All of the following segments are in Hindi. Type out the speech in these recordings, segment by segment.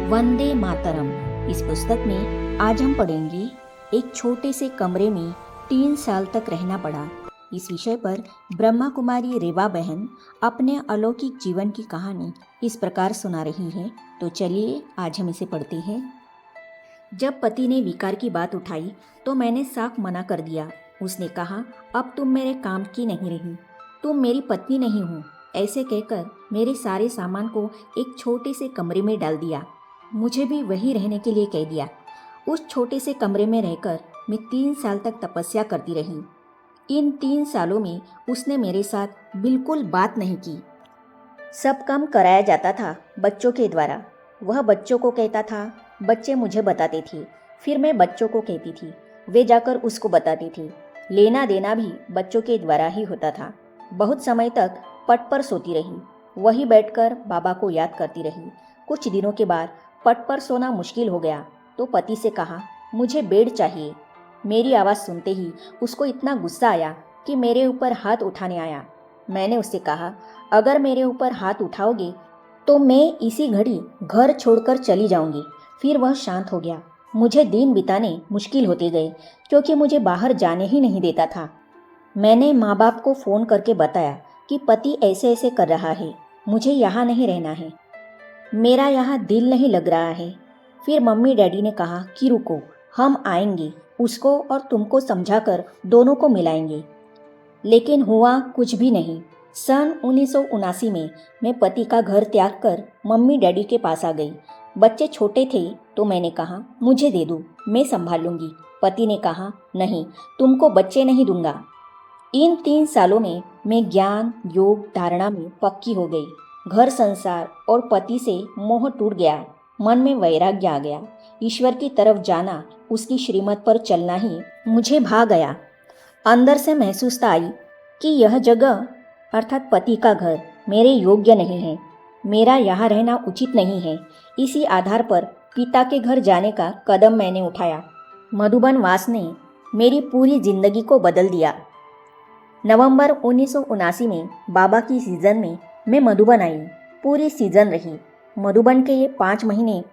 वंदे मातरम। इस पुस्तक में आज हम पढ़ेंगे एक छोटे से कमरे में 3 साल तक रहना पड़ा। इस विषय पर ब्रह्मा कुमारी रेवा बहन अपने अलौकिक जीवन की कहानी इस प्रकार सुना रही है। तो चलिए आज हम इसे पढ़ते हैं। जब पति ने विकार की बात उठाई तो मैंने साफ मना कर दिया। उसने कहा, अब तुम मेरे काम की नहीं रही, तुम मेरी पत्नी नहीं हो। ऐसे कहकर मेरे सारे सामान को एक छोटे से कमरे में डाल दिया। मुझे भी वहीं रहने के लिए कह दिया। उस छोटे से कमरे में रहकर मैं 3 साल तक तपस्या करती रही। इन 3 सालों में उसने मेरे साथ बिल्कुल बात नहीं की। सब काम कराया जाता था बच्चों के द्वारा। वह बच्चों को कहता था, बच्चे मुझे बताते थे, फिर मैं बच्चों को कहती थी, वे जाकर उसको बताती थी। लेना देना भी बच्चों के द्वारा ही होता था। बहुत समय तक पट पर सोती रही, वही बैठकर बाबा को याद करती रही। कुछ दिनों के बाद पट पर सोना मुश्किल हो गया तो पति से कहा, मुझे बेड चाहिए। मेरी आवाज़ सुनते ही उसको इतना गुस्सा आया कि मेरे ऊपर हाथ उठाने आया। मैंने उससे कहा, अगर मेरे ऊपर हाथ उठाओगे तो मैं इसी घड़ी घर छोड़कर चली जाऊंगी। फिर वह शांत हो गया। मुझे दिन बिताने मुश्किल होते गए क्योंकि मुझे बाहर जाने ही नहीं देता था। मैंने माँ बाप को फ़ोन करके बताया कि पति ऐसे ऐसे कर रहा है, मुझे यहाँ नहीं रहना है, मेरा यहाँ दिल नहीं लग रहा है। फिर मम्मी डैडी ने कहा कि रुको, हम आएंगे, उसको और तुमको समझाकर दोनों को मिलाएंगे। लेकिन हुआ कुछ भी नहीं। सन 1979 में मैं पति का घर त्याग कर मम्मी डैडी के पास आ गई। बच्चे छोटे थे तो मैंने कहा, मुझे दे दो, मैं संभाल लूँगी। पति ने कहा, नहीं, तुमको बच्चे नहीं दूंगा। इन 3 सालों में मैं ज्ञान, योग, धारणा में पक्की हो गई। घर संसार और पति से मोह टूट गया। मन में वैराग्य आ गया। ईश्वर की तरफ जाना, उसकी श्रीमत पर चलना ही मुझे भा गया। अंदर से महसूस आई कि यह जगह अर्थात पति का घर मेरे योग्य नहीं है, मेरा यहाँ रहना उचित नहीं है। इसी आधार पर पिता के घर जाने का कदम मैंने उठाया। मधुबन वास ने मेरी पूरी जिंदगी को बदल दिया। नवंबर 1979 में बाबा की सीज़न में मैं मधुबन आई। पूरी सीज़न रही। मधुबन के ये 5 महीने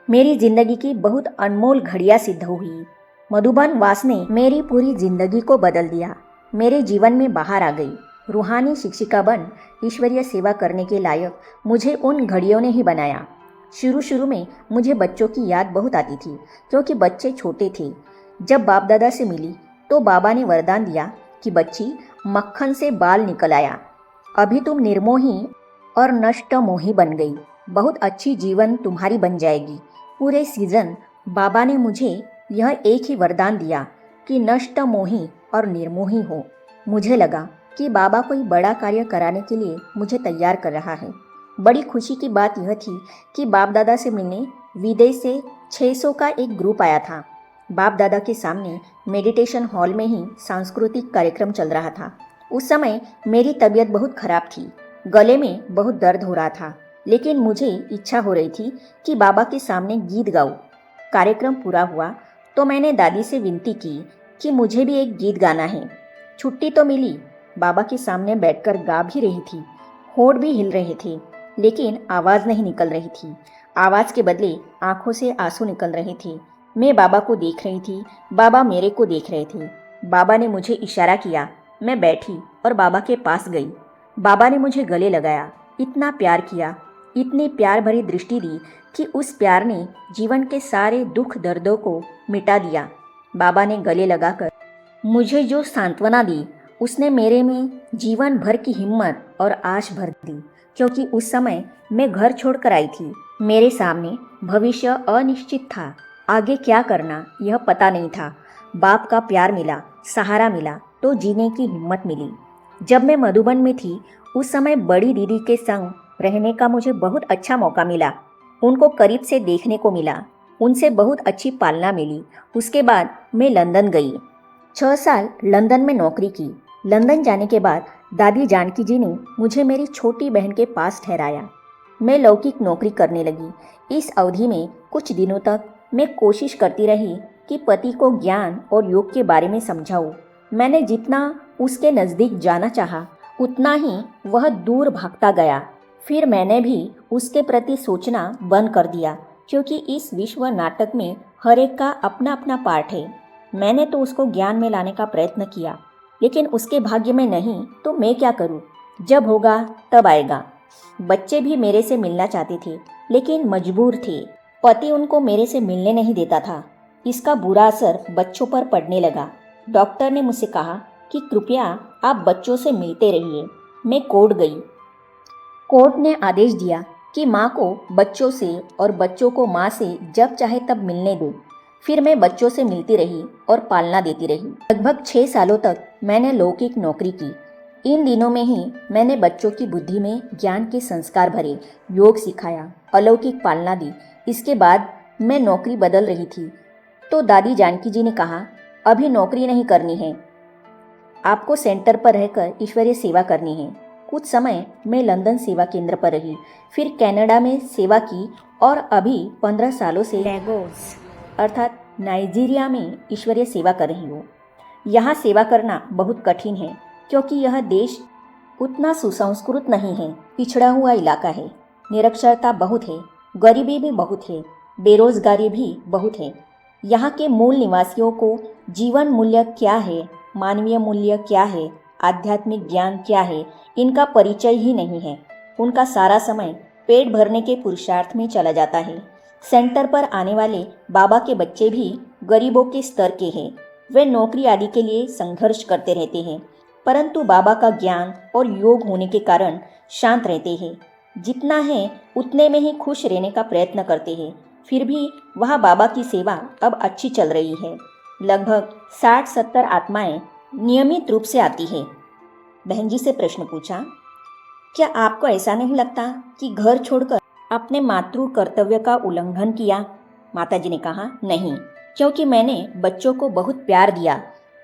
मेरी ज़िंदगी की बहुत अनमोल घड़ियाँ सिद्ध हुई। मधुबन वास ने मेरी पूरी ज़िंदगी को बदल दिया। मेरे जीवन में बाहर आ गई। रूहानी शिक्षिका बन ईश्वरीय सेवा करने के लायक मुझे उन घड़ियों ने ही बनाया। शुरू में मुझे बच्चों की याद बहुत आती थी क्योंकि बच्चे छोटे थे। जब बाप दादा से मिली तो बाबा ने वरदान दिया कि बच्ची, मक्खन से बाल निकल आया, अभी तुम निर्मोही और नष्ट मोही बन गई, बहुत अच्छी जीवन तुम्हारी बन जाएगी। पूरे सीजन बाबा ने मुझे यह एक ही वरदान दिया कि नष्ट मोही और निर्मोही हो। मुझे लगा कि बाबा कोई बड़ा कार्य कराने के लिए मुझे तैयार कर रहा है। बड़ी खुशी की बात यह थी कि बाप दादा से मिलने विदेश से 600 का एक ग्रुप आया था। बाप दादा के सामने मेडिटेशन हॉल में ही सांस्कृतिक कार्यक्रम चल रहा था। उस समय मेरी तबीयत बहुत खराब थी, गले में बहुत दर्द हो रहा था, लेकिन मुझे इच्छा हो रही थी कि बाबा के सामने गीत गाऊं। कार्यक्रम पूरा हुआ तो मैंने दादी से विनती की कि मुझे भी एक गीत गाना है। छुट्टी तो मिली। बाबा के सामने बैठकर गा भी रही थी, होठ भी हिल रहे थे, लेकिन आवाज़ नहीं निकल रही थी। आवाज़ के बदले आंखों से आंसू निकल रहे थे। मैं बाबा को देख रही थी, बाबा मेरे को देख रहे थे। बाबा ने मुझे इशारा किया, मैं बैठी और बाबा के पास गई। बाबा ने मुझे गले लगाया, इतना प्यार किया, इतनी प्यार भरी दृष्टि दी कि उस प्यार ने जीवन के सारे दुख दर्दों को मिटा दिया। बाबा ने गले लगाकर मुझे जो सांत्वना दी, उसने मेरे में जीवन भर की हिम्मत और आश भर दी। क्योंकि उस समय मैं घर छोड़कर आई थी। मेरे सामने भविष्य अनिश्चित था। आगे क्या करना यह पता नहीं था। बाप का प्यार मिला, सहारा मिला तो जीने की हिम्मत मिली। जब मैं मधुबन में थी उस समय बड़ी दीदी के संग रहने का मुझे बहुत अच्छा मौका मिला। उनको करीब से देखने को मिला, उनसे बहुत अच्छी पालना मिली। उसके बाद मैं लंदन गई। 6 साल लंदन में नौकरी की। लंदन जाने के बाद दादी जानकी जी ने मुझे मेरी छोटी बहन के पास ठहराया। मैं लौकिक नौकरी करने लगी। इस अवधि में कुछ दिनों तक मैं कोशिश करती रही कि पति को ज्ञान और योग के बारे में समझाऊं। मैंने जितना उसके नज़दीक जाना चाहा, उतना ही वह दूर भागता गया। फिर मैंने भी उसके प्रति सोचना बंद कर दिया। क्योंकि इस विश्व नाटक में हर एक का अपना अपना पार्ट है। मैंने तो उसको ज्ञान में लाने का प्रयत्न किया, लेकिन उसके भाग्य में नहीं तो मैं क्या करूं? जब होगा तब आएगा। बच्चे भी मेरे से मिलना चाहते थे, लेकिन मजबूर थे। पति उनको मेरे से मिलने नहीं देता था। इसका बुरा असर बच्चों पर पड़ने लगा। डॉक्टर ने मुझसे कहा कि कृपया आप बच्चों से मिलते रहिए। मैं कोर्ट गई। कोर्ट ने आदेश दिया कि माँ को बच्चों से और बच्चों को माँ से जब चाहे तब मिलने दे। फिर मैं बच्चों से मिलती रही और पालना देती रही। लगभग 6 सालों तक मैंने लौकिक नौकरी की। इन दिनों में ही मैंने बच्चों की बुद्धि में ज्ञान के संस्कार भरे, योग सिखाया, अलौकिक पालना दी। इसके बाद मैं नौकरी बदल रही थी तो दादी जानकी जी ने कहा, अभी नौकरी नहीं करनी है, आपको सेंटर पर रहकर ईश्वरीय सेवा करनी है। कुछ समय मैं लंदन सेवा केंद्र पर रही, फिर कनाडा में सेवा की और अभी 15 सालों से लेगोस अर्थात नाइजीरिया में ईश्वरीय सेवा कर रही हूँ। यहाँ सेवा करना बहुत कठिन है क्योंकि यह देश उतना सुसंस्कृत नहीं है, पिछड़ा हुआ इलाका है, निरक्षरता बहुत है, गरीबी भी बहुत है, बेरोजगारी भी बहुत है। यहाँ के मूल निवासियों को जीवन मूल्य क्या है, मानवीय मूल्य क्या है, आध्यात्मिक ज्ञान क्या है, इनका परिचय ही नहीं है। उनका सारा समय पेट भरने के पुरुषार्थ में चला जाता है। सेंटर पर आने वाले बाबा के बच्चे भी गरीबों के स्तर के हैं। वे नौकरी आदि के लिए संघर्ष करते रहते हैं, परंतु बाबा का ज्ञान और योग होने के कारण शांत रहते हैं। जितना है उतने में ही खुश रहने का प्रयत्न करते हैं। फिर भी वह बाबा की सेवा अब अच्छी चल रही है। लगभग 60-70 आत्माएं नियमित रूप से आती है। बहन जी से प्रश्न पूछा, क्या आपको ऐसा नहीं लगता कि घर छोड़कर अपने मातृ कर्तव्य का उल्लंघन किया? माताजी ने कहा, नहीं, क्योंकि मैंने बच्चों को बहुत प्यार दिया।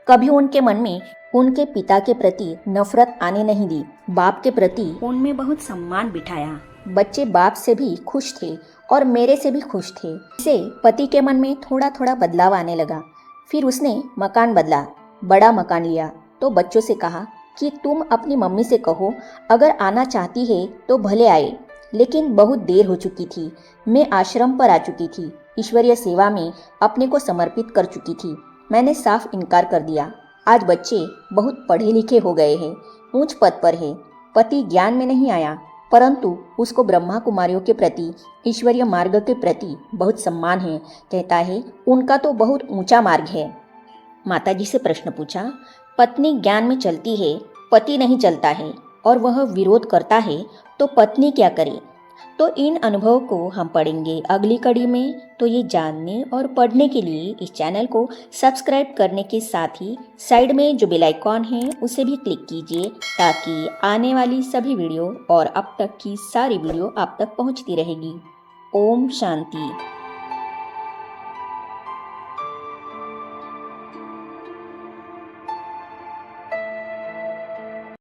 कभी उनके मन में उनके पिता के प्रति नफरत आने नहीं दी। बाप के प्रति उनमें बहुत सम्मान बिठाया। बच्चे बाप से भी खुश थे और मेरे से भी खुश थे। इसे पति के मन में थोड़ा थोड़ा बदलाव आने लगा। फिर उसने मकान बदला, बड़ा मकान लिया। तो बच्चों से कहा कि तुम अपनी मम्मी से कहो अगर आना चाहती है तो भले आए। लेकिन बहुत देर हो चुकी थी। मैं आश्रम पर आ चुकी थी, ईश्वरीय सेवा में अपने को समर्पित कर चुकी थी। मैंने साफ इनकार कर दिया। आज बच्चे बहुत पढ़े लिखे हो गए हैं, ऊंच पद पर है। पति ज्ञान में नहीं आया, परंतु उसको ब्रह्मा कुमारियों के प्रति, ईश्वरीय मार्ग के प्रति बहुत सम्मान है। कहता है उनका तो बहुत ऊंचा मार्ग है। माताजी से प्रश्न पूछा, पत्नी ज्ञान में चलती है, पति नहीं चलता है और वह विरोध करता है, तो पत्नी क्या करे? तो इन अनुभव को हम पढ़ेंगे अगली कड़ी में। तो ये जानने और पढ़ने के लिए इस चैनल को सब्सक्राइब करने के साथ ही साइड में जो बेल आइकॉन है उसे भी क्लिक कीजिए, ताकि आने वाली सभी वीडियो और अब तक की सारी वीडियो आप तक पहुंचती रहेगी। ओम शांति।